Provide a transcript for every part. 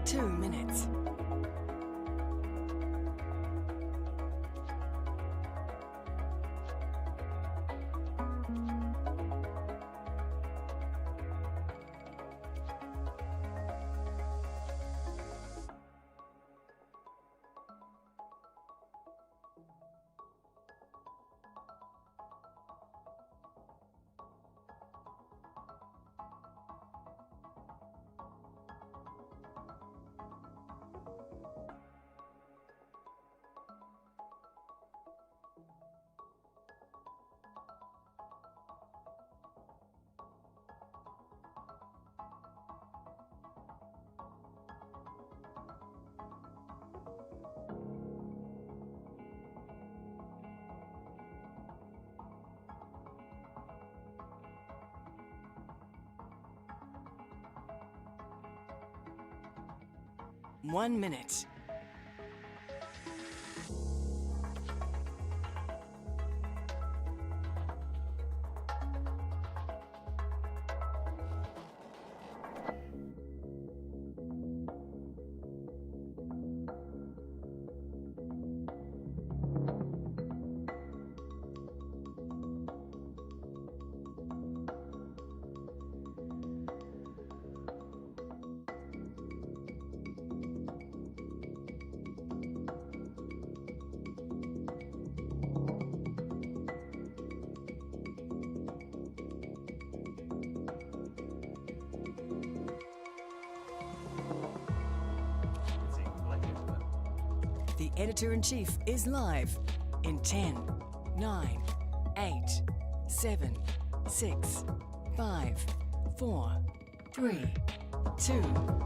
2 minutes. One minute. The Editor-in-Chief is live in 10, 9, 8, 7, 6, 5, 4, 3, 2, 1.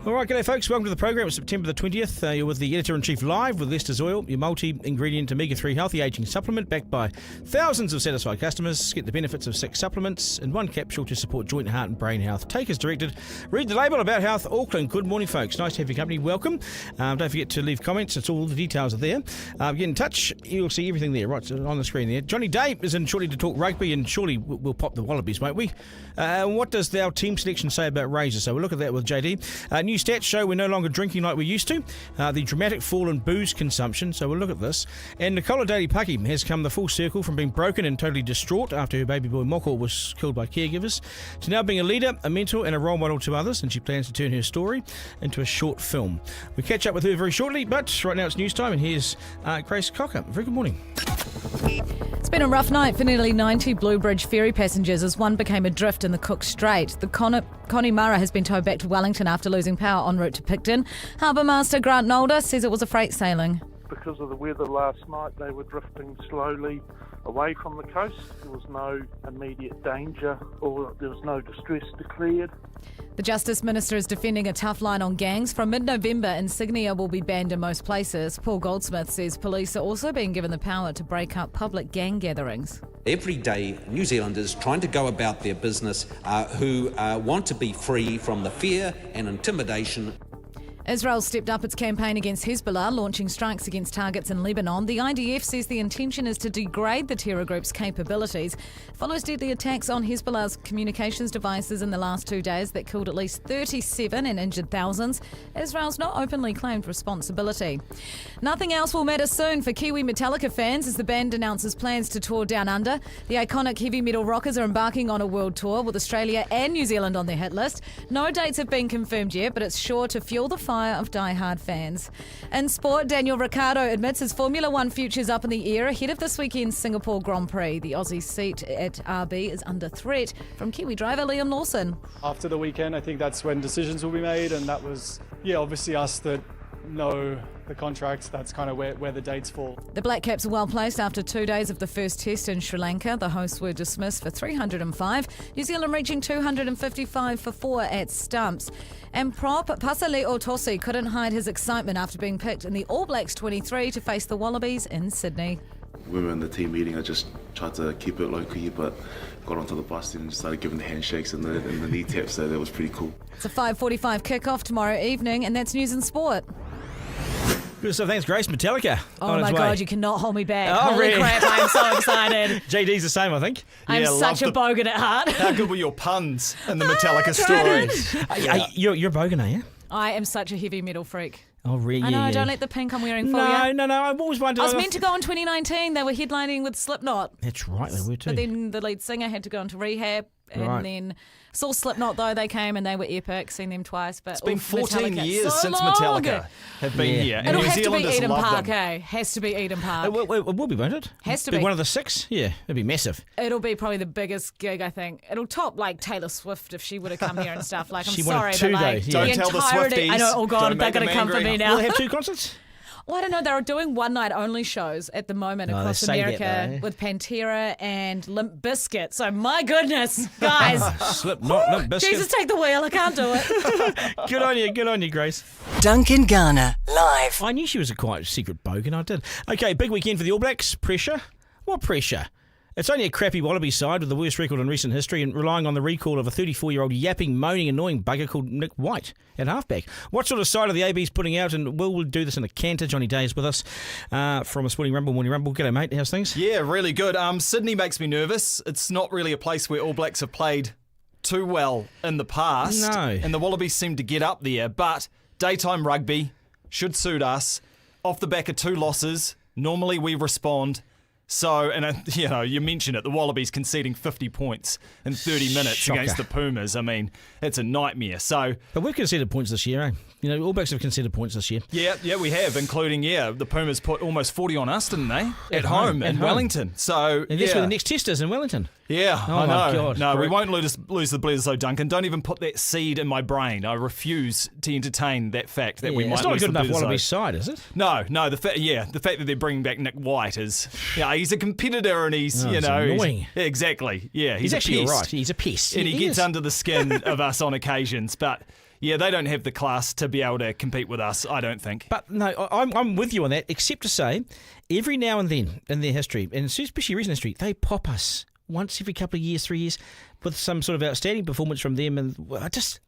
All right, g'day folks, welcome to the program. It's September the 20th. You're with the Editor-in-Chief live with Lester's Oil, your multi-ingredient omega-3 healthy aging supplement backed by thousands of satisfied customers. Get the benefits of 6 supplements in 1 capsule to support joint, heart and brain health. Take as directed. Read the label about health. Auckland. Good morning, folks. Nice to have your company. Welcome. Don't forget to leave comments. It's all the details are there. Get in touch. You'll see everything there right on the screen there. Johnny Day is in shortly to talk rugby, and surely we'll pop the Wallabies, won't we? What does our team selection say about Razors? So we'll look at that with JD. New stats show we're no longer drinking like we used to. The dramatic fall in booze consumption, so we'll look at this. And Nicola Dally-Paki has come the full circle from being broken and totally distraught after her baby boy Moko was killed by caregivers to now being a leader, a mentor and a role model to others, and she plans to turn her story into a short film. We'll catch up with her very shortly, but right now it's news time, and here's Grace Cocker. Very good morning. It's been a rough night for nearly 90 Blue Bridge ferry passengers as one became adrift in the Cook Strait. The Connemara has been towed back to Wellington after losing power en route to Picton. Harbour Master Grant Nolder says it was a freight sailing. Because of the weather last night, they were drifting slowly away from the coast. There was no immediate danger or there was no distress declared. The Justice Minister is defending a tough line on gangs. From mid-November, insignia will be banned in most places. Paul Goldsmith says police are also being given the power to break up public gang gatherings. Every day, New Zealanders trying to go about their business who want to be free from the fear and intimidation. Israel stepped up its campaign against Hezbollah, launching strikes against targets in Lebanon. The IDF says the intention is to degrade the terror group's capabilities. Follows deadly attacks on Hezbollah's communications devices in the last 2 days that killed at least 37 and injured thousands. Israel's not openly claimed responsibility. Nothing else will matter soon for Kiwi Metallica fans as the band announces plans to tour down under. The iconic heavy metal rockers are embarking on a world tour with Australia and New Zealand on their hit list. No dates have been confirmed yet, but it's sure to fuel the fire of die-hard fans. In sport, Daniel Ricciardo admits his Formula One future's up in the air ahead of this weekend's Singapore Grand Prix. The Aussie seat at RB is under threat from Kiwi driver Liam Lawson. After the weekend, I think that's when decisions will be made, and that was, obviously us that know the contracts. That's kind of where the dates fall. The Black Caps are well placed after 2 days of the first test in Sri Lanka. The hosts were dismissed for 305. New Zealand reaching 255 for 4 at stumps. And prop Pasale Otosi couldn't hide his excitement after being picked in the All Blacks 23 to face the Wallabies in Sydney. When we were in the team meeting, I just tried to keep it low-key, but got onto the bus and started giving the handshakes and the knee taps, so that was pretty cool. It's a 5:45 kick-off tomorrow evening, and that's news and sport. Good stuff. Thanks, Grace. Metallica. Oh my God, you cannot hold me back. Oh, Holy really? crap, I'm so excited. JD's the same, I think. I'm such a bogan at heart. How good were your puns in the Metallica story? You're a bogan, are you? I am such a heavy metal freak. Oh, really? I know, Yeah. don't let the pink I'm wearing fool you. No. I've always wondered. I was meant to go in 2019. They were headlining with Slipknot. That's right, they were too. But then the lead singer had to go into rehab. And Right. then saw Slipknot, though. They came and they were epic. Seen them twice. But It's been 14 Metallica, years so since long. Metallica have been here. And It'll New have to be Zealanders Eden love Park, them. eh? Has to be Eden Park. It will be, won't it? Has to be be. one of the 6? Yeah, it'll be massive. It'll be probably the biggest gig, I think. It'll top like Taylor Swift if she would have come here and stuff. Like, I'm She wanted sorry, two, but like though, yeah. Don't tell the entirety. I know. Swifties. Oh God, Don't they're make them going to come for angry. me now. Will they have 2 concerts? Well, I don't know. They're doing one night only shows at the moment Oh, across they say that, America though, eh? with Pantera and Limp Bizkit. So my goodness, guys, Slipknot, Limp Bizkit. Jesus, take the wheel. I can't do it. Good on you, Grace. Duncan Garner, live. I knew she was a quite secret bogan, I did. Okay, big weekend for the All Blacks. Pressure? What pressure? It's only a crappy Wallabies side with the worst record in recent history and relying on the recall of a 34-year-old yapping, moaning, annoying bugger called Nick White at halfback. What sort of side are the ABs putting out? And we'll do this in a canter. Johnny Day is with us from a Sporting Rumble, Morning Rumble. G'day, mate. How's things? Yeah, really good. Sydney makes me nervous. It's not really a place where All Blacks have played too well in the past. No. And the Wallabies seem to get up there. But daytime rugby should suit us. Off the back of 2 losses, normally we respond. So, and you mentioned it, the Wallabies conceding 50 points in 30 minutes Shocker. against the Pumas. I mean, it's a nightmare. So, But we've conceded points this year, eh? All Blacks have conceded points this year. yeah, we have, including, the Pumas put almost 40 on us, didn't they? At home, home at in home. Wellington. So, And that's where the next test is in Wellington. Yeah, Oh I my know. God, No, we correct. won't lose the Bledisloe, Duncan. Don't even put that seed in my brain. I refuse to entertain that fact that we might it's not a lose good the enough Bledisloe. Wallabies side, is it? No, the fact that they're bringing back Nick White is, he's a competitor and he's, Oh, it's annoying. Yeah, exactly. Yeah, He's a actually pest. all right. He's a pest. And he gets is. under the skin of us on occasions, but yeah, they don't have the class to be able to compete with us, I don't think. But no, I'm with you on that, except to say, every now and then in their history, and especially recent history, they pop us once every couple of years, 3 years, with some sort of outstanding performance from them. And I just,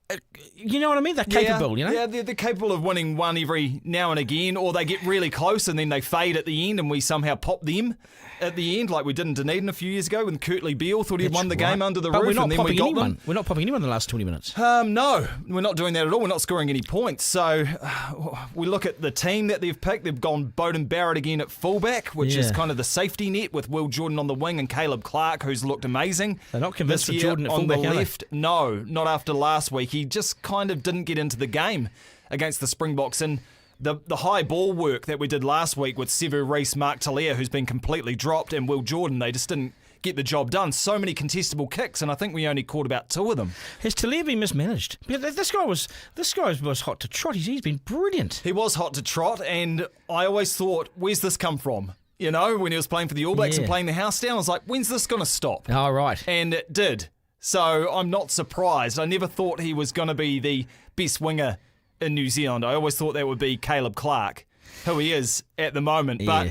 you know what I mean? They're capable, you know? Yeah, they're capable of winning one every now and again, or they get really close and then they fade at the end and we somehow pop them at the end, like we did in Dunedin a few years ago when Kurtley Beale thought he'd won the game under the But roof we're not and then we popping got anyone. them. We're not popping anyone in the last 20 minutes. No, we're not doing that at all. We're not scoring any points. So we look at the team that they've picked. They've gone Bowden Barrett again at fullback, which is Yeah. kind of the safety net with Will Jordan on the wing and Caleb Clark, who's looked amazing. They're not convinced this with year Jordan at on the fullback, are they? left. No, not after last week. He just kind of didn't get into the game against the Springboks. And the high ball work that we did last week with Sevu Reece, Mark Talia, who's been completely dropped, and Will Jordan, they just didn't get the job done. So many contestable kicks, and I think we only caught about 2 of them. Has Talia been mismanaged? Because this guy was hot to trot. He's been brilliant. He was hot to trot, and I always thought, where's this come from? You know, when he was playing for the All Blacks and Yeah. playing the house down, I was like, when's this going to stop? Oh, right. And it did. So I'm not surprised. I never thought he was going to be the best winger in New Zealand. I always thought that would be Caleb Clark, who he is at the moment. But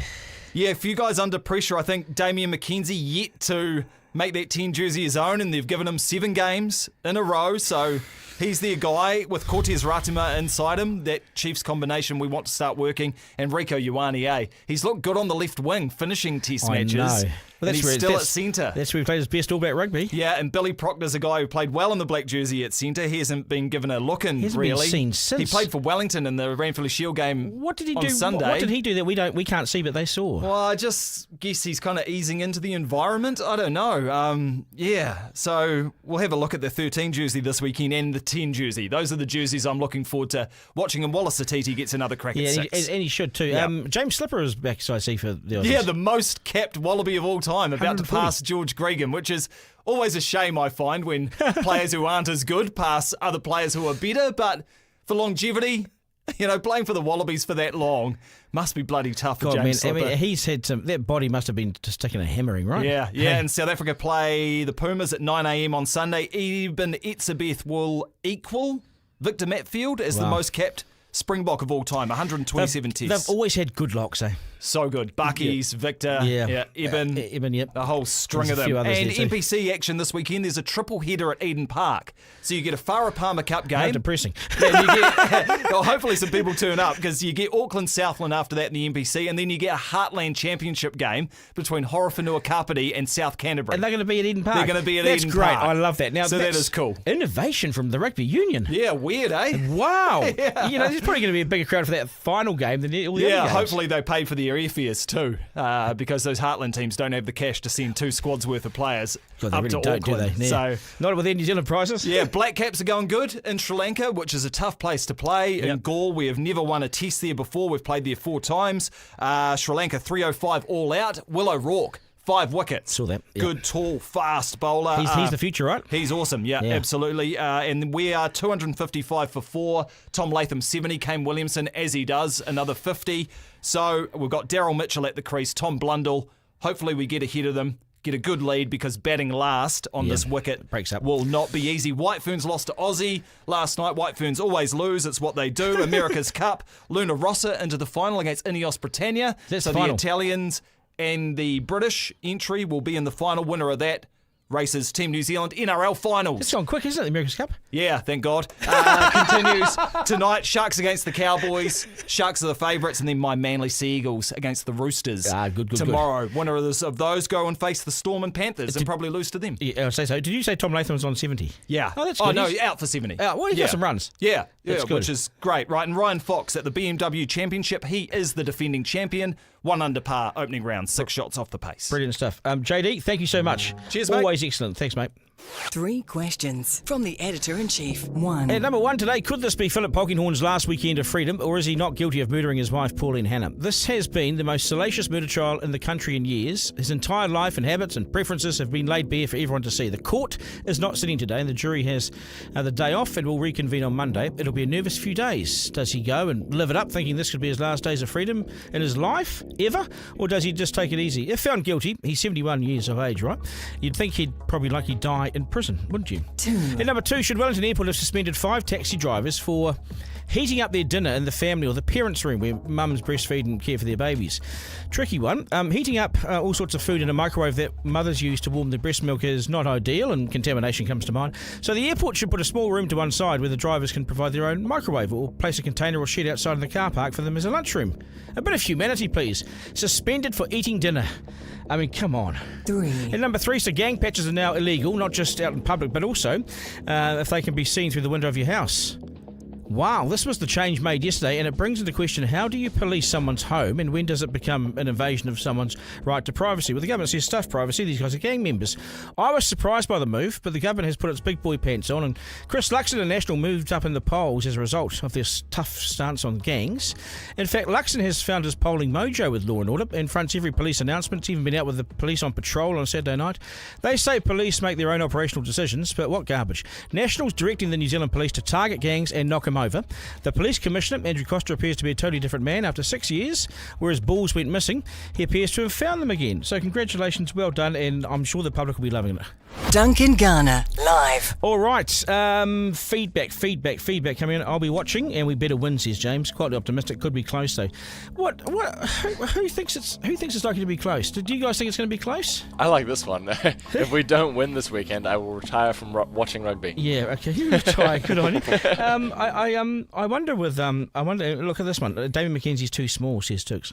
yeah, a few guys under pressure. I think Damian McKenzie yet to make that 10 jersey his own, and they've given him 7 games in a row. So he's their guy with Cortez Ratima inside him. That Chiefs combination we want to start working. And Rico Ioane, he's looked good on the left wing, finishing test matches. know. Well, And he's still at centre. That's where he played his best All Black rugby. Yeah, and Billy Proctor's a guy who played well in the black jersey at centre. He hasn't been given a look in, He hasn't really. been seen since. He played for Wellington in the Ranfurly Shield game What did he on do? Sunday. What did he do that we can't see, but they saw? Well, I just guess he's kind of easing into the environment. I don't know. Yeah, so we'll have a look at the 13 jersey this weekend and the 10 jersey. Those are the jerseys I'm looking forward to watching. And Wallace Atiti gets another crack Yeah, at and 6. he should too. Yeah. James Slipper is back, so I see, for the Aussies. Yeah, the most capped Wallaby of all time, about to 140. pass George Gregan, which is always a shame, I find, when players who aren't as good pass other players who are better. But for longevity, playing for the Wallabies for that long must be bloody tough for God, James man, Slipper. I mean, he's had that body must have been just taking a hammering, right? Yeah, Hey. and South Africa play the Pumas at 9 a.m. on Sunday. Eben Etzebeth will equal Victor Matfield as the Wow. most capped Springbok of all time, 127 They've tests. always had good locks, eh? So good. Bucky's, Victor, Eben, yep. a whole string There's of a few them. others And there too. NPC action this weekend. There's a triple header at Eden Park. So you get a Farah Palmer Cup How game. depressing. Then you get, well, hopefully some people turn up because you get Auckland Southland after that in the NPC, and then you get a Heartland Championship game between Horowhenua Kapiti and South Canterbury. And they're going to be at Eden Park. They're going to be at That's Eden great. Park. I love that. Now, So that that's is cool. Innovation from the rugby union. Yeah, weird, eh? Wow. Yeah. You know, there's probably going to be a bigger crowd for that final game than all the other games. Hopefully they pay for the airfares too, because those Heartland teams don't have the cash to send 2 squads worth of players God, they up really to don't, do Auckland. they? Yeah. So Not with their New Zealand prizes. yeah, Black Caps are going good in Sri Lanka, which is a tough place to play. In Yep. Gaul, we have never won a test there before. We've played there 4 times. Sri Lanka 305 all out. Will O'Rourke, 5 wickets. Saw that, yep. Good, tall, fast bowler. He's the future, right? He's awesome, yeah. Absolutely. And we are 255 for 4. Tom Latham 70. Kane Williamson, as he does, another 50. So we've got Daryl Mitchell at the crease, Tom Blundell. Hopefully we get ahead of them, get a good lead, because batting last on this wicket breaks up. will not be easy. White Ferns lost to Aussie last night. White Ferns always lose. It's what they do. America's Cup. Luna Rossa into the final against Ineos Britannia. That's so the the final. Italians and the British entry will be in the final. Winner of that races Team New Zealand NRL finals. It's gone quick, isn't it, the America's Cup? Yeah, thank God. Continues tonight. Sharks against the Cowboys. Sharks are the favourites, and then my Manly Sea Eagles against the Roosters. Good. Tomorrow. Winner of those go and face the Storm and Panthers and probably lose to them. Yeah, I'll say so. Did you say Tom Latham was on 70? Yeah. Oh, that's good. Oh, no, He's- out for 70. Well, he got some runs. Yeah, That's good. which is great, right? And Ryan Fox at the BMW Championship. He is the defending champion. 1 under par opening round, 6 shots off the pace. Brilliant stuff. JD, thank you so much. Cheers, mate. Always excellent. Thanks, mate. 3 questions from the Editor-in-Chief. 1. And number 1 today, could this be Philip Polkinghorne's last weekend of freedom, or is he not guilty of murdering his wife, Pauline Hannah? This has been the most salacious murder trial in the country in years. His entire life and habits and preferences have been laid bare for everyone to see. The court is not sitting today, and the jury has the day off and will reconvene on Monday. It'll be a nervous few days. Does he go and live it up, thinking this could be his last days of freedom in his life, ever? Or does he just take it easy? If found guilty, he's 71 years of age, right? You'd think he'd probably likely die in prison, wouldn't you? 2. And number 2, should Wellington Airport have suspended 5 taxi drivers for heating up their dinner in the family or the parents' room where mums breastfeed and care for their babies? Tricky one. Heating up all sorts of food in a microwave that mothers use to warm their breast milk is not ideal, and contamination comes to mind. So the airport should put a small room to one side where the drivers can provide their own microwave, or place a container or shed outside in the car park for them as a lunchroom. A bit of humanity, please. Suspended for eating dinner. I mean, come on. 3. And number 3, so gang patches are now illegal, not just out in public, but also if they can be seen through the window of your house. Wow, this was the change made yesterday, and it brings into question, how do you police someone's home, and when does it become an invasion of someone's right to privacy? Well, the government says stuff privacy, these guys are gang members. I was surprised by the move, but the government has put its big boy pants on, and Chris Luxon and National moved up in the polls as a result of this tough stance on gangs. In fact, Luxon has found his polling mojo with Law and Order and fronts every police announcement. It's even been out with the police on patrol on Saturday night. They say police make their own operational decisions, but what garbage. National's directing the New Zealand police to target gangs and knock them over. The police commissioner, Andrew Costa, appears to be a totally different man after 6 years, whereas Bulls went missing. He appears to have found them again. So congratulations, well done, and I'm sure the public will be loving it. Duncan Garner, live. All right, feedback coming in. I'll be watching, and we better win, says James. Quite optimistic. Could be close though. Who thinks it's likely to be close? Do you guys think it's going to be close? I like this one. If we don't win this weekend, I will retire from watching rugby. Yeah, okay. You retire. Good on you. I wonder with look at this one. David McKenzie's too small, says Tooks.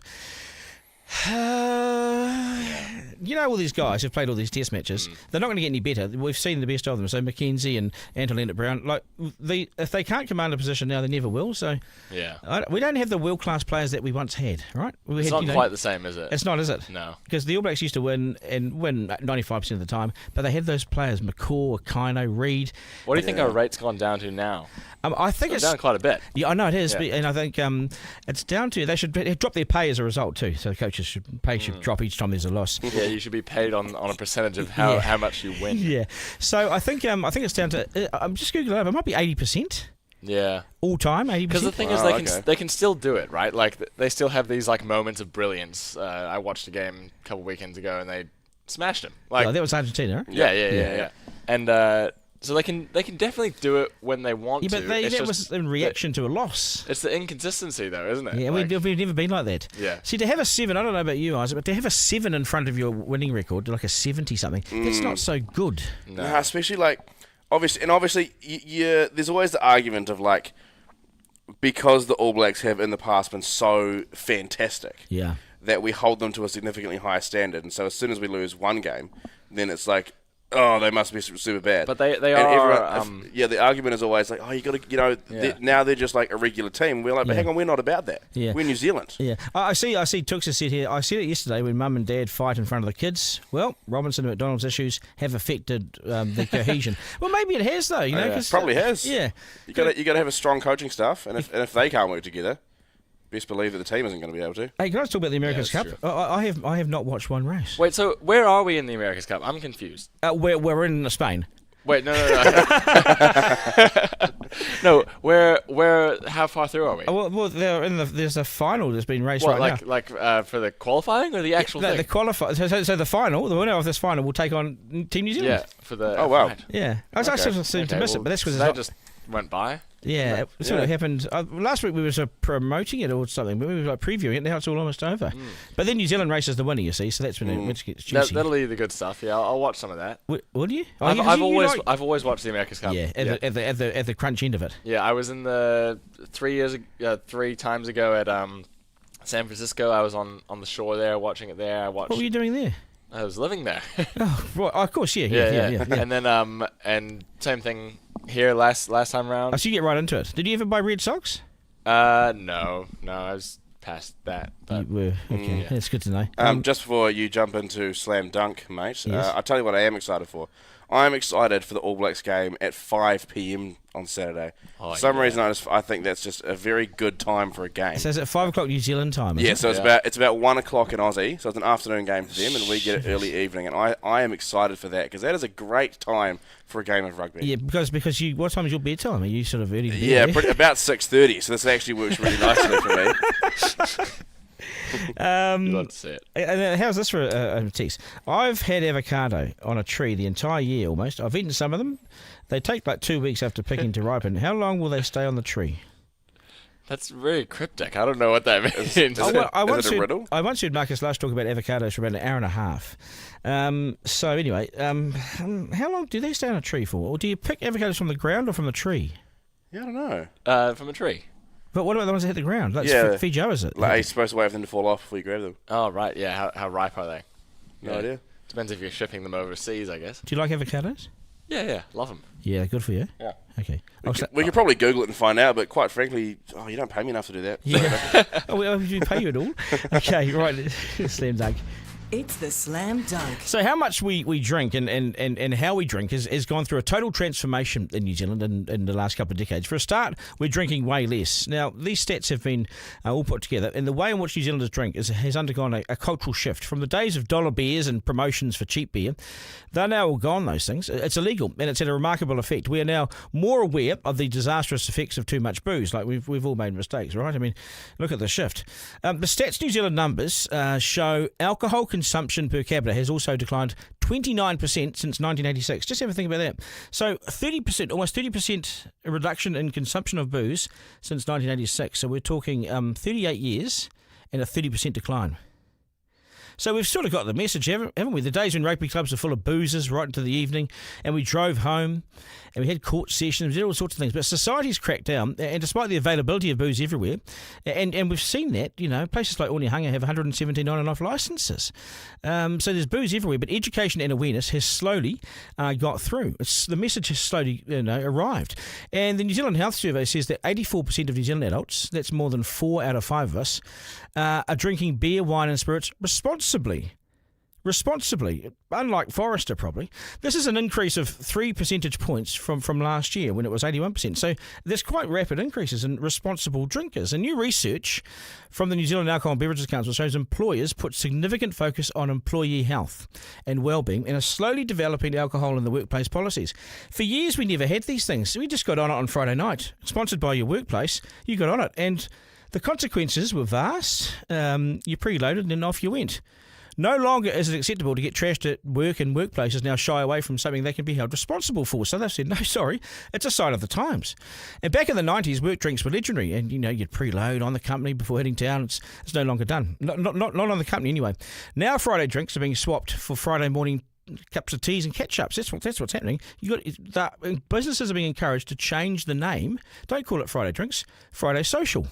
You know, all these guys who've played all these test matches, they're not going to get any better. We've seen the best of them. So McKenzie and Anton Brown, if they can't command a position now, they never will. So yeah, we don't have the world-class players that we once had, right? It's not quite the same, is it? It's not, is it? No. Because the All Blacks used to win 95% of the time, but they had those players, McCaw, Kino, Reid. What do you think our rate's gone down to now? I think it's down quite a bit. Yeah, I know it is, Yeah. but, and I think it's down to they should drop their pay as a result too. So the coaches should drop each time there's a loss. Yeah, you should be paid on a percentage of how much you win. Yeah. So I think it's down to I'm just googling it up. It might be 80%. Yeah. All time, 80%. Because the thing is, they can still do it, right? Like they still have these like moments of brilliance. I watched a game a couple weekends ago and they smashed him. Like that was Argentina, right? Yeah. And So they can definitely do it when they want Yeah, to. but It's that just was in reaction to a loss. It's the inconsistency, though, isn't it? Yeah, we've never been like that. Yeah. See, to have a 7, I don't know about you, Isaac, but to have a 7 in front of your winning record, like a 70-something, that's not so good. No. No, especially like, obviously, there's always the argument of like, because the All Blacks have in the past been so fantastic, Yeah. that we hold them to a significantly higher standard, and so as soon as we lose one game, then it's like, oh, they must be super bad. But they And are. everyone, the argument is always like, oh, you got to, now they're just like a regular team. We're like, but hang on, we're not about that. Yeah. We're New Zealand. Yeah, I see. Tux has said here. I said it yesterday when Mum and Dad fight in front of the kids. Well, Robinson and McDonald's issues have affected the cohesion. Well, maybe it has though. You know, 'cause, Probably has. Yeah, You got to have a strong coaching staff, and if they can't work together, best believe that the team isn't going to be able to. Hey, can I talk about the America's that's Cup? I have not watched one race. Wait, so where are we in the America's Cup? I'm confused. We're in Spain. Wait, no. No, where? How far through are we? Well, there's a final that's been raced What, right now. like for the qualifying or the actual thing? The qualify. So the final, the winner of this final will take on Team New Zealand. Yeah, for the. Oh, wow. right. Yeah. I still seem to miss it, but that's because that just went by. Yeah, it sort of happened. Last week we were sort of promoting it or something, but we were like previewing it. Now it's all almost over. But then New Zealand races the winner, you see, so that's when it gets juicy. That'll be the good stuff. Yeah, I'll watch some of that. Will you? I've always watched the America's Cup. Yeah, at the crunch end of it. Yeah, I was in the 3 times ago at San Francisco. I was on the shore there, watching it there. What were you doing there? I was living there. Oh, right. Of course, yeah. And then and same thing here last time round. Oh, so you get right into it. Did you ever buy red socks? No, I was past that. But You were. Okay, that's good to know. Just before you jump into Slam Dunk, mate, Yes. I'll tell you what I am excited for. I'm excited for the All Blacks game at 5 p.m. on Saturday. For some reason, I think that's just a very good time for a game. So it's at 5 o'clock New Zealand time. Yeah, so it's about 1 o'clock in Aussie, so it's an afternoon game for them, and we get it early evening. And I am excited for that because that is a great time for a game of rugby. Yeah, because you. What time is your bedtime? Are you sort of early? Yeah, about 6:30. So this actually works really nicely for me. You'd love to see it. And how's this for a text? I've had avocado on a tree the entire year almost. I've eaten some of them. They take like 2 weeks after picking to ripen. How long will they stay on the tree? That's very cryptic. I don't know what that means. Is it a riddle? I once heard Marcus Lush talk about avocados for about an hour and a half. So anyway, how long do they stay on a tree for? Or do you pick avocados from the ground or from the tree? Yeah, I don't know. From a tree. But what about the ones that hit the ground? That's Feijoa, is it? Like, are you supposed to wait for them to fall off before you grab them? Oh, right. Yeah. How ripe are they? No idea. Depends if you're shipping them overseas, I guess. Do you like avocados? Yeah. Love them. Yeah, good for you. Yeah. Okay. We could probably Google it and find out, but quite frankly, you don't pay me enough to do that. Yeah. Well, do we pay you at all? Okay, right. Slam Dunk. It's the Slam Dunk. So how much we drink and how we drink has gone through a total transformation in New Zealand in the last couple of decades. For a start, we're drinking way less. Now, these stats have been all put together, and the way in which New Zealanders drink has undergone a cultural shift. From the days of dollar beers and promotions for cheap beer, they're now all gone, those things. It's illegal, and it's had a remarkable effect. We are now more aware of the disastrous effects of too much booze. Like, we've all made mistakes, right? I mean, look at the shift. The Stats New Zealand numbers show alcohol consumption per capita has also declined 29% since 1986. Just have a think about that. So 30%, almost 30% reduction in consumption of booze since 1986. So we're talking 38 years and a 30% decline. So we've sort of got the message, haven't we? The days when rugby clubs are full of boozers right into the evening, and we drove home, and we had court sessions, we did all sorts of things. But society's cracked down, and despite the availability of booze everywhere, and we've seen that, places like Onehunga have 117 on and off licences. So there's booze everywhere, but education and awareness has slowly got through. The message has slowly arrived. And the New Zealand Health Survey says that 84% of New Zealand adults, that's more than 4 out of 5 of us, are drinking beer, wine and spirits responsibly, unlike Forrester probably. This is an increase of 3 percentage points from last year when it was 81%. So there's quite rapid increases in responsible drinkers. And new research from the New Zealand Alcohol and Beverages Council shows employers put significant focus on employee health and well-being and are slowly developing alcohol in the workplace policies. For years we never had these things. We just got on it on Friday night. Sponsored by your workplace, you got on it. And the consequences were vast. You preloaded and then off you went. No longer is it acceptable to get trashed at work and workplaces now shy away from something they can be held responsible for. So they've said, no, sorry, it's a sign of the times. And back in the 90s, work drinks were legendary, and you'd preload on the company before heading down. It's no longer done. Not on the company anyway. Now Friday drinks are being swapped for Friday morning cups of teas and ketchups. That's what's happening. Businesses are being encouraged to change the name. Don't call it Friday drinks. Friday social.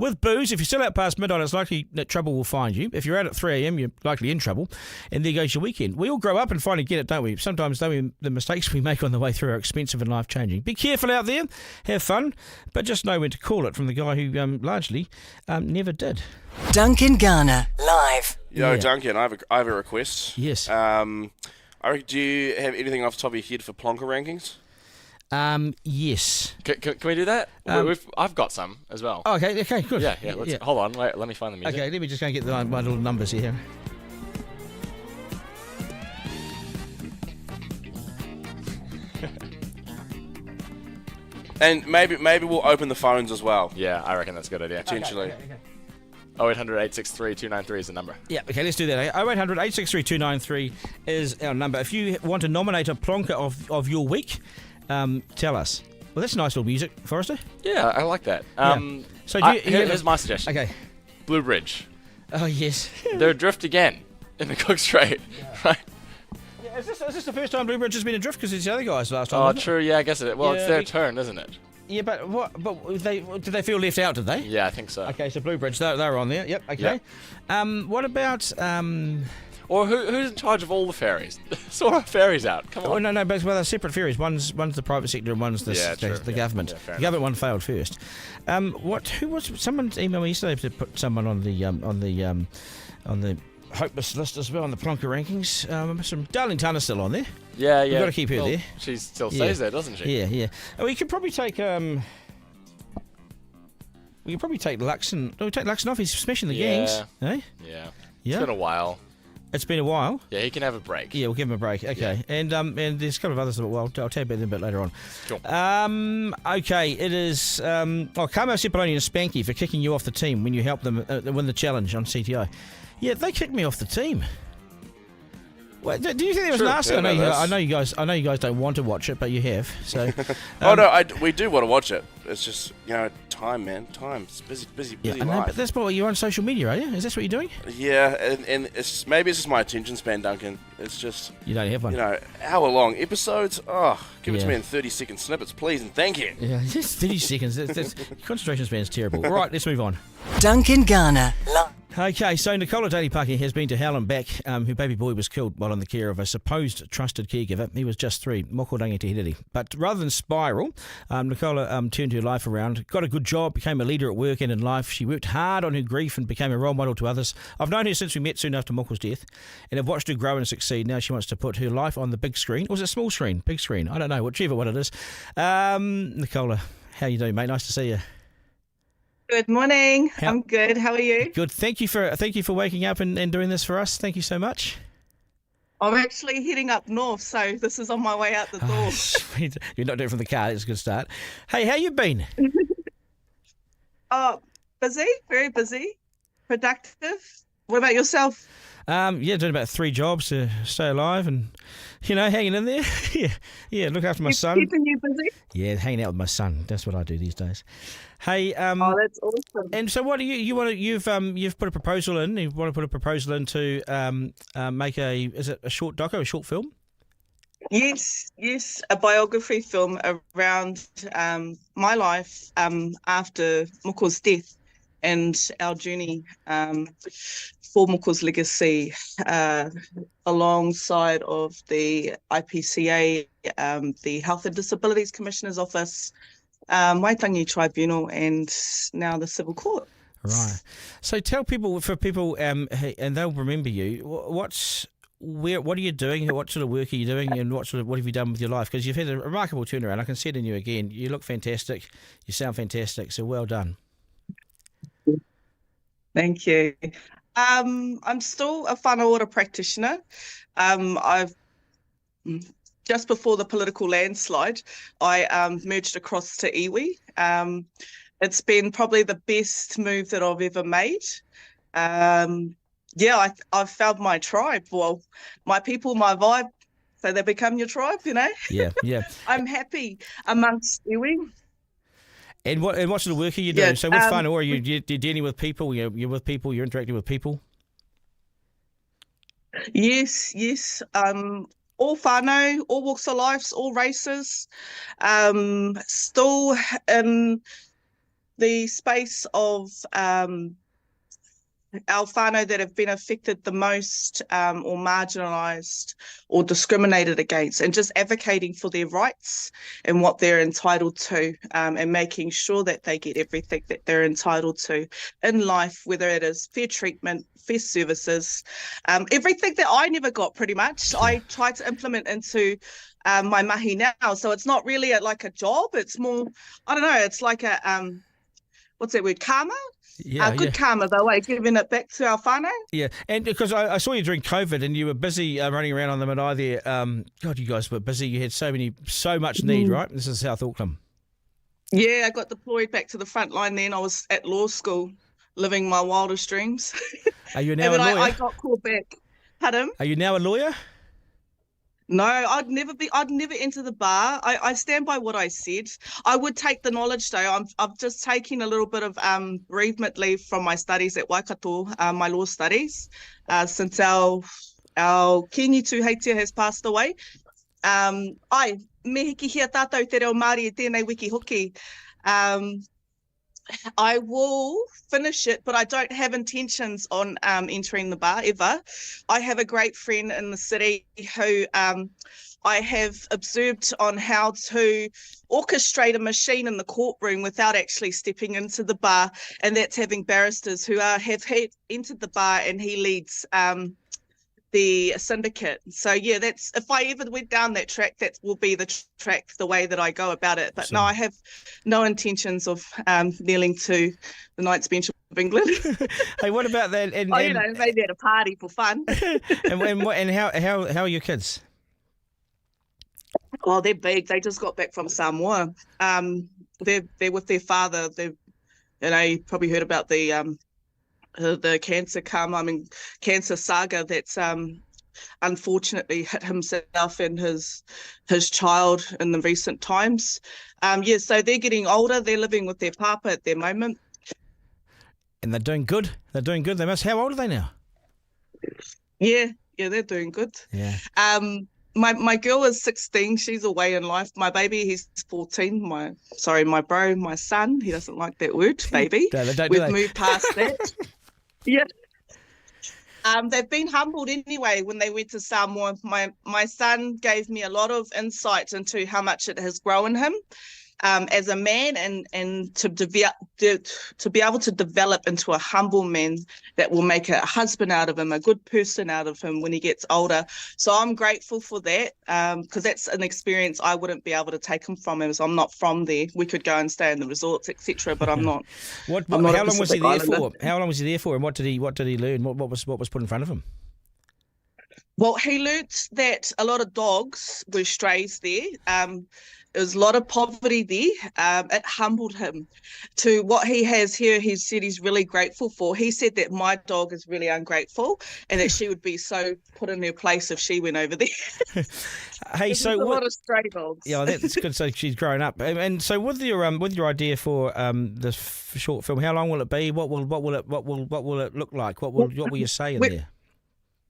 With booze, if you're still out past midnight, it's likely that trouble will find you. If you're out at 3 a.m, you're likely in trouble. And there goes your weekend. We all grow up and finally get it, don't we? Sometimes, though, the mistakes we make on the way through are expensive and life-changing. Be careful out there. Have fun. But just know when to call it, from the guy who largely never did. Duncan Garner, live. Yo, Duncan, I have a request. Yes. Do you have anything off the top of your head for Plonker Rankings? Yes. Can we do that? I've got some as well. Oh, okay, good. Yeah. Hold on, wait. Let me find the music. Okay, let me just go and get my little numbers here. And maybe we'll open the phones as well. Yeah, I reckon that's a good idea. Potentially. Okay. 0800 863 293 is the number. Yeah, okay, let's do that. 0800 863 293 is our number. If you want to nominate a plonker of your week, tell us. Well, that's nice little music, Forrester. Yeah, I like that. So here's my suggestion. Okay. Blue Bridge. Oh, yes. They're adrift again in the Cook Strait, right? Yeah, is this the first time Blue Bridge has been adrift? Because it's the other guys last time. Oh, true. Yeah, I guess it. Well, it's their turn, isn't it? Yeah, but what? But did they feel left out? Did they? Yeah, I think so. Okay, so Blue Bridge, they were on there. Yep. Okay. Yep. What about? Or who's in charge of all the ferries? Sort our ferries out. Come on. Oh no, but they're separate ferries. One's the private sector and one's the government. Yeah, the government one failed first. Who was? Someone emailed me yesterday to put someone on the hopeless list as well on the Plonker Rankings. Some Darling Tanner's still on there. Yeah. We've got to keep her there. She still stays there, doesn't she? Yeah. We could probably take Luxon. We take Luxon off. He's smashing the gangs. Eh? Yeah. Yeah. It's been a while. It's been a while. Yeah, he can have a break. Yeah, we'll give him a break. Okay, yeah. And there's a couple of others. Well, I'll tell you about them a bit later on. Cool. Okay, it is. Carmo Cipollone and Spanky for kicking you off the team when you helped them win the challenge on CTI. Yeah, they kicked me off the team. Well, do you think it was nasty? Yeah, I know you guys don't want to watch it, but you have. So. We do want to watch it. It's just time, man. Time. It's busy life. No, but that's what you're on social media, are you? Is that what you're doing? Yeah, and it's maybe it's just my attention span, Duncan. It's just you don't have one. Hour-long episodes. Oh, give it to me in 30-second snippets, please, and thank you. Yeah, just 30 seconds. Concentration span is terrible. All right, let's move on. Duncan Garner. Okay, so Nicola Dally-Paki has been to hell and back. Her baby boy was killed while in the care of a supposed trusted caregiver. He was just 3. Moko te hiriri. But rather than spiral, Nicola turned her life around, got a good job, became a leader at work and in life. She worked hard on her grief and became a role model to others. I've known her since we met soon after Moko's death, and I've watched her grow and succeed. Now she wants to put her life on the big screen. Or was it small screen? Big screen? I don't know, whichever one it is. Nicola, how you doing, mate? Nice to see you. Good morning. I'm good. How are you? Good. Thank you for waking up and doing this for us. Thank you so much. I'm actually heading up north, so this is on my way out the door. Sweet. You're not doing it from the car. It's a good start. Hey, how you been? Busy. Very busy. Productive. What about yourself? Doing about 3 jobs to stay alive and, hanging in there. yeah. Look after my son. Keeping you busy? Yeah, hanging out with my son. That's what I do these days. Hey, that's awesome. And so, what do you want to? You've put a proposal in. You want to put a proposal in to make is it a short doco, a short film? Yes, a biography film around my life after Moko's death and our journey for Moko's legacy, alongside of the IPCA, the Health and Disabilities Commissioner's Office, Waitangi Tribunal, and now the Civil Court. Right. So tell people, and they'll remember you. What are you doing? What sort of work are you doing, and what have you done with your life? Because you've had a remarkable turnaround. I can see it in you again. You look fantastic. You sound fantastic. So well done. Thank you. I'm still a whānau ora practitioner. I've just before the political landslide, I merged across to iwi. It's been probably the best move that I've ever made. yeah, I've found my tribe. Well, my people, my vibe. So they become your tribe, you know. Yeah, yeah. I'm happy amongst iwi. And what sort of work are you doing? Yeah, So with whānau, you're dealing with people. You're with people. You're interacting with people. Yes. All whānau, all walks of life, all races. Still in the space of our whānau that have been affected the most or marginalised or discriminated against, and just advocating for their rights and what they're entitled to, and making sure that they get everything that they're entitled to in life, whether it is fair treatment, fair services, everything that I never got pretty much. I try to implement into my mahi now. So it's not really like a job. It's more, I don't know, it's like a, what's that word, karma? Yeah, good karma, though, giving it back to our whānau. Yeah, and because I saw you during COVID and you were busy running around on the marae there. God, you guys were busy. You had so much need, right? This is South Auckland. Yeah, I got deployed back to the front line then. I was at law school, living my wildest dreams. Are you now and a then lawyer? I got called back. Pardon? Are you now a lawyer? No, I'd never enter the bar. I stand by what I said. I would take the knowledge though. I'm just taking a little bit of bereavement leave from my studies at Waikato, my law studies, since our Kingi Tūheitia has passed away. Ai, me hiki hia tātou te reo Māori e tēnei wiki hoki. I will finish it, but I don't have intentions on entering the bar ever. I have a great friend in the city who I have observed on how to orchestrate a machine in the courtroom without actually stepping into the bar, and that's having barristers who have entered the bar, and he leads the syndicate. So yeah, that's, if I ever went down that track, that will be the track, the way that I go about it. But no, I have no intentions of kneeling to the Knights Bench of England. Hey, what about that? And, you know, maybe at a party for fun. and how are your kids? Oh, they're big. They just got back from Samoa. They're with their father. They've, you know, you probably heard about the cancer saga that's unfortunately hit himself and his child in the recent times. So they're getting older. They're living with their papa at the moment. And they're doing good. They're doing good. They must. How old are they now? Yeah, they're doing good. Yeah. My girl is 16. She's away in life. My baby, he's 14. My son. He doesn't like that word, baby. We've moved past that. Yeah. They've been humbled anyway when they went to Samoa. My son gave me a lot of insight into how much it has grown him as a man, and to be able to develop into a humble man that will make a husband out of him, a good person out of him when he gets older. So I'm grateful for that, because that's an experience I wouldn't be able to take him from, as I'm not from there. We could go and stay in the resorts, etc., but I'm not. How long was he there for? How long was he there for, and what did he learn? What was put in front of him? Well, he learnt that a lot of dogs were strays there. There was a lot of poverty there. It humbled him to what he has here. He said he's really grateful for. He said that my dog is really ungrateful, and that she would be so put in her place if she went over there. Hey, so a lot of stray dogs. Yeah, that's good. So she's grown up, and so with your idea for this short film, how long will it be? What will it look like? What will you say in there?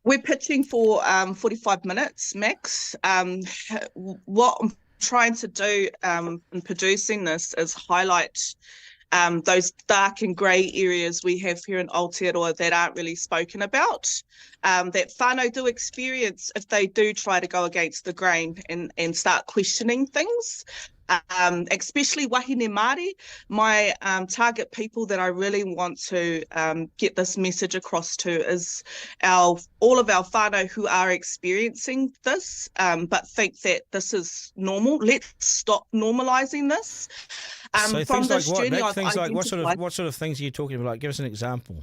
We're pitching for 45 minutes max. What I'm trying to do in producing this is highlight those dark and grey areas we have here in Aotearoa that aren't really spoken about, that whānau do experience if they do try to go against the grain and start questioning things. Especially wahine Māori, my target people that I really want to get this message across to is all of our whānau who are experiencing this, but think that this is normal. Let's stop normalising this. So from things this like journey, what? Things like what sort of things are you talking about? Like, give us an example.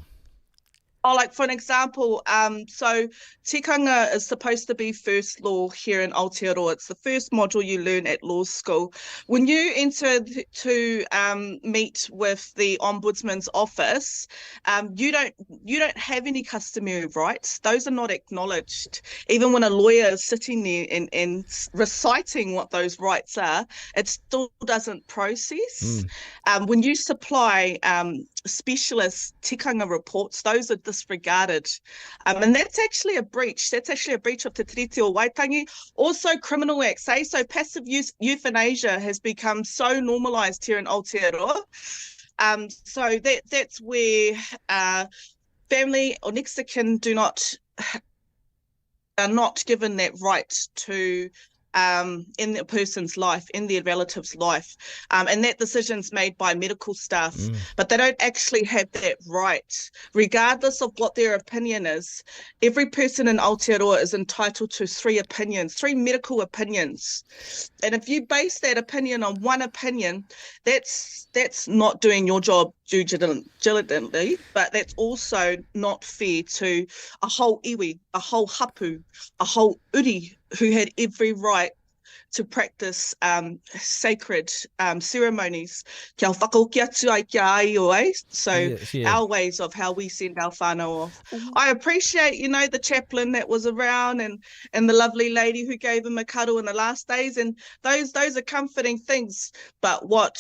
Like for an example, so tikanga is supposed to be first law here in Aotearoa. It's the first module you learn at law school. When you enter to meet with the Ombudsman's office, you don't have any customary rights. Those are not acknowledged. Even when a lawyer is sitting there and reciting what those rights are, it still doesn't process. When you supply specialist tikanga reports, those are disregarded. And that's actually a breach. That's actually a breach of Te Tiriti o Waitangi. Also criminal acts. So passive euthanasia has become so normalised here in Aotearoa. So that's where family or next of kin are not given that right to in the person's life, in their relative's life. And that decision's made by medical staff, but they don't actually have that right. Regardless of what their opinion is, every person in Aotearoa is entitled to 3 medical opinions. And if you base that opinion on one opinion, that's not doing your job diligently, but that's also not fair to a whole iwi, a whole hapu, a whole uri, who had every right to practice sacred ceremonies. Kia whakaoki atu ai kia ai o ai. So our ways of how we send our whānau off. I appreciate, the chaplain that was around and the lovely lady who gave him a cuddle in the last days. And those are comforting things. But what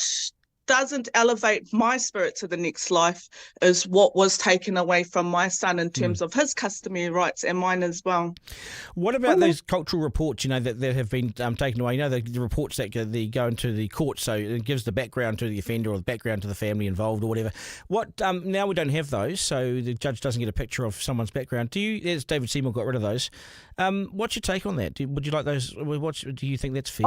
doesn't elevate my spirit to the next life is what was taken away from my son in terms of his customary rights and mine as well. What about those cultural reports, that have been taken away? The reports that go into the court, so it gives the background to the offender or the background to the family involved or whatever. What now we don't have those, so the judge doesn't get a picture of someone's background. As David Seymour got rid of those, what's your take on that? Would you like those? Do you think that's fair?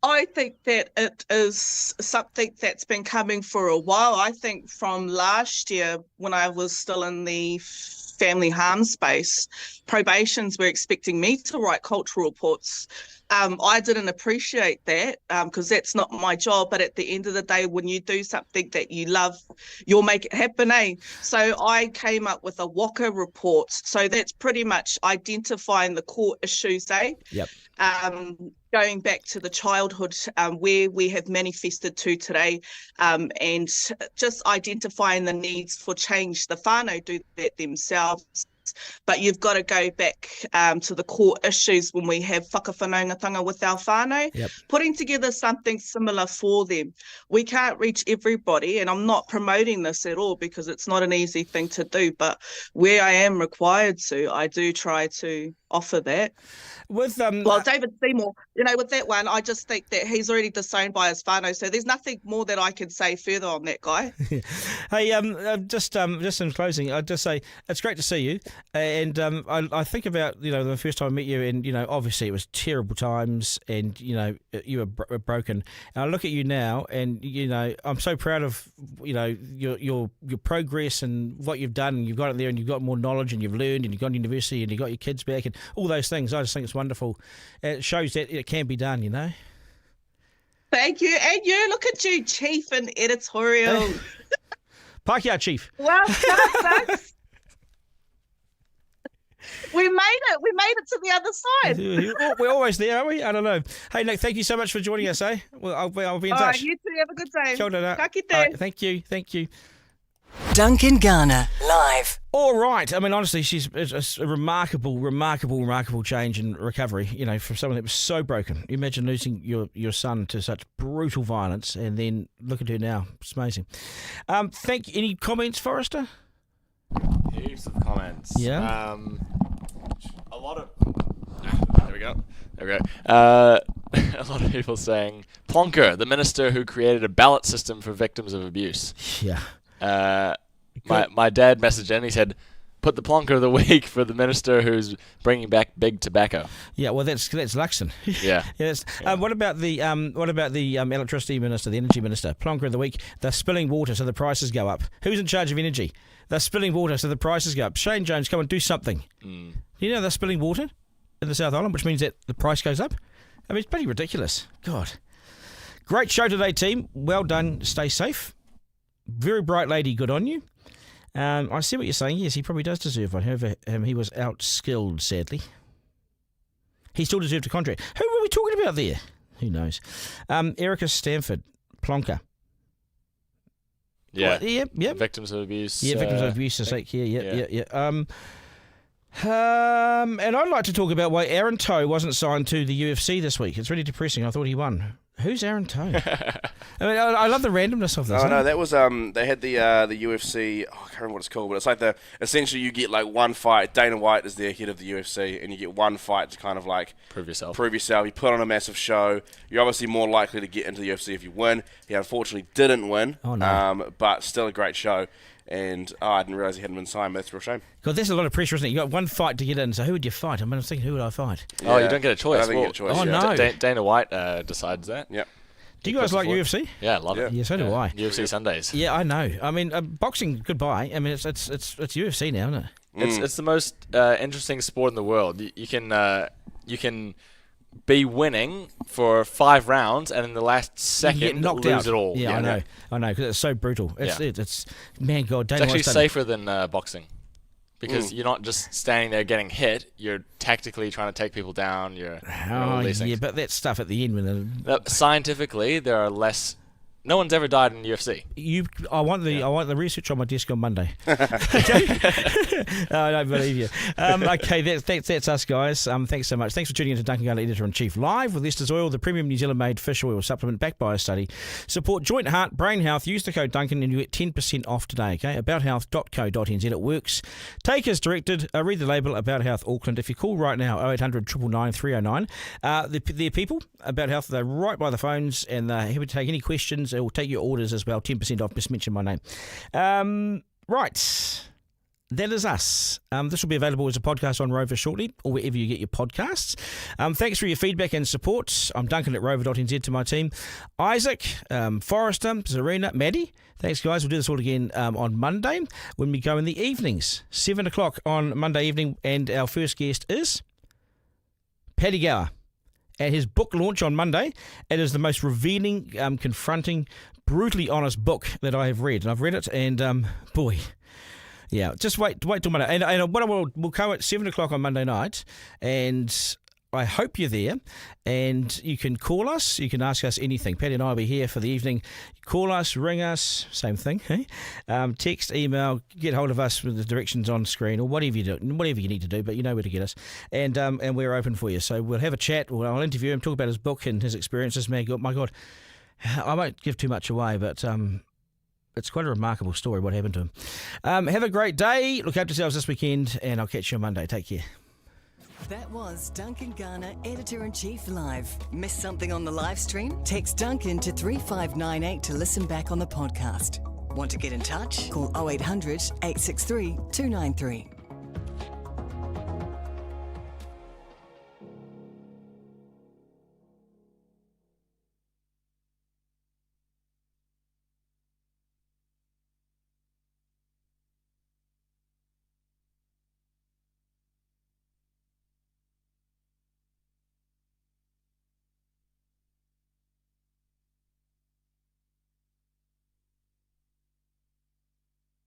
I think that it is something that's been coming for a while. I think from last year, when I was still in the family harm space, probations were expecting me to write cultural reports. I didn't appreciate that because that's not my job. But at the end of the day, when you do something that you love, you'll make it happen, eh? So I came up with a Waka report. So that's pretty much identifying the core issues, eh? Yep. Going back to the childhood where we have manifested to today, and just identifying the needs for change. The whānau do that themselves, but you've got to go back to the core issues when we have whakawhanaungatanga with our whānau, putting together something similar for them. We can't reach everybody, and I'm not promoting this at all because it's not an easy thing to do, but where I am required to, I do try to offer that. With David Seymour, with that one, I just think that he's already disowned by his whānau, so there's nothing more that I can say further on that guy. Hey, just in closing, I'd just say it's great to see you, and I think about the first time I met you, and obviously it was terrible times, and you were broken. And I look at you now, and I'm so proud of your progress and what you've done. And you've got it there, and you've got more knowledge, and you've learned, and you've gone to university, and you got your kids back, and all those things. I just think it's wonderful. It shows that it can be done, Thank you. And you, look at you, Chief and editorial. Pākehā Chief. Well done, folks. We made it. We made it to the other side. We're always there, are we? I don't know. Hey, Nick, thank you so much for joining us, eh? Well, I'll be in touch. Right, you two have a good day. Kia ora. Ka kite. Right, thank you. Duncan Garner, live. All right. I mean, honestly, it's a remarkable change and recovery, from someone that was so broken. You imagine losing your son to such brutal violence, and then look at her now. It's amazing. Any comments, Forrester? Heaps of comments. Yeah. A lot of... There we go. A lot of people saying, Plonker, the minister who created a ballot system for victims of abuse. Yeah. My dad messaged in. He said, "Put the plonker of the week for the minister who's bringing back big tobacco." Yeah, well, that's Luxon. Yeah. What about the electricity minister, the energy minister? Plonker of the week. They're spilling water, so the prices go up. Who's in charge of energy? They're spilling water, so the prices go up. Shane Jones, come and do something. They're spilling water in the South Island, which means that the price goes up. I mean, it's pretty ridiculous. God. Great show today, team. Well done. Stay safe. Very bright lady, good on you. I see what you're saying. Yes, he probably does deserve one. However, he was outskilled, sadly. He still deserved a contract. Who were we talking about there? Who knows? Erica Stanford, Plonker. Yeah. Yep. Victims of abuse. Yeah, victims of abuse. Yeah. And I'd like to talk about why Aaron Toe wasn't signed to the UFC this week. It's really depressing. I thought he won. Who's Aaron Toe? I mean, I love the randomness of this. Oh, no, that was they had the UFC. Oh, I can't remember what it's called, but it's like essentially you get like one fight. Dana White is the head of the UFC, and you get one fight to kind of like prove yourself. You put on a massive show. You're obviously more likely to get into the UFC if you win. He unfortunately didn't win. Oh, no. But still a great show. And I didn't realise he hadn't been signed. That's a real shame. God, there's a lot of pressure, isn't it? You got one fight to get in, so who would you fight? I mean, I was thinking, who would I fight? Yeah. Oh, you don't get a choice. I don't get a choice. Oh, no. Dana White decides that. Yeah. Do you guys like UFC? Yeah, I love it. Yeah, so do I. UFC Sundays. Yeah, I know. I mean, boxing, goodbye. I mean, it's UFC now, isn't it? It's the most interesting sport in the world. You can be winning for 5 rounds, and in the last second, you get knocked lose out. it all. Yeah, I know, because it's so brutal. It's man, God, Dana it's actually White's safer than boxing. Because you're not just standing there getting hit, you're tactically trying to take people down. All these things. But that stuff at the end when scientifically, there are less. No one's ever died in UFC. I want the research on my desk on Monday. I don't believe you. Okay, that's us, guys. Thanks so much. Thanks for tuning in to Duncan, Garner, Editor-in-Chief, live with Lester's Oil, the premium New Zealand-made fish oil supplement backed by a study. Support joint heart, brain health. Use the code Duncan and you get 10% off today. Okay, abouthealth.co.nz. It works. Take as directed. Read the label. About Health Auckland. If you call right now, 0800 999 309. They're people. About Health. They're right by the phones and they're happy to take any questions. They will take your orders as well. 10% off. Just mention my name. Right. That is us. This will be available as a podcast on Rover shortly, or wherever you get your podcasts. Thanks for your feedback and support. I'm Duncan at rover.nz to my team. Isaac, Forrester, Zarina, Maddie. Thanks, guys. We'll do this all again on Monday when we go in the evenings. 7 o'clock on Monday evening, and our first guest is Paddy Gower. At his book launch on Monday, it is the most revealing, confronting, brutally honest book that I have read. And I've read it, and boy... Yeah, just wait till Monday. And what we'll come at 7 o'clock on Monday night, and I hope you're there. And you can call us. You can ask us anything. Paddy and I will be here for the evening. Call us, ring us, same thing. Hey? Text, email, get hold of us with the directions on screen, or whatever you need to do. But you know where to get us. And we're open for you. So we'll have a chat. I'll interview him, talk about his book and his experiences. My God, I won't give too much away, but. It's quite a remarkable story what happened to him. Have a great day. Look after yourselves this weekend, and I'll catch you on Monday. Take care. That was Duncan Garner, Editor-in-Chief Live. Missed something on the live stream? Text Duncan to 3598 to listen back on the podcast. Want to get in touch? Call 0800 863 293.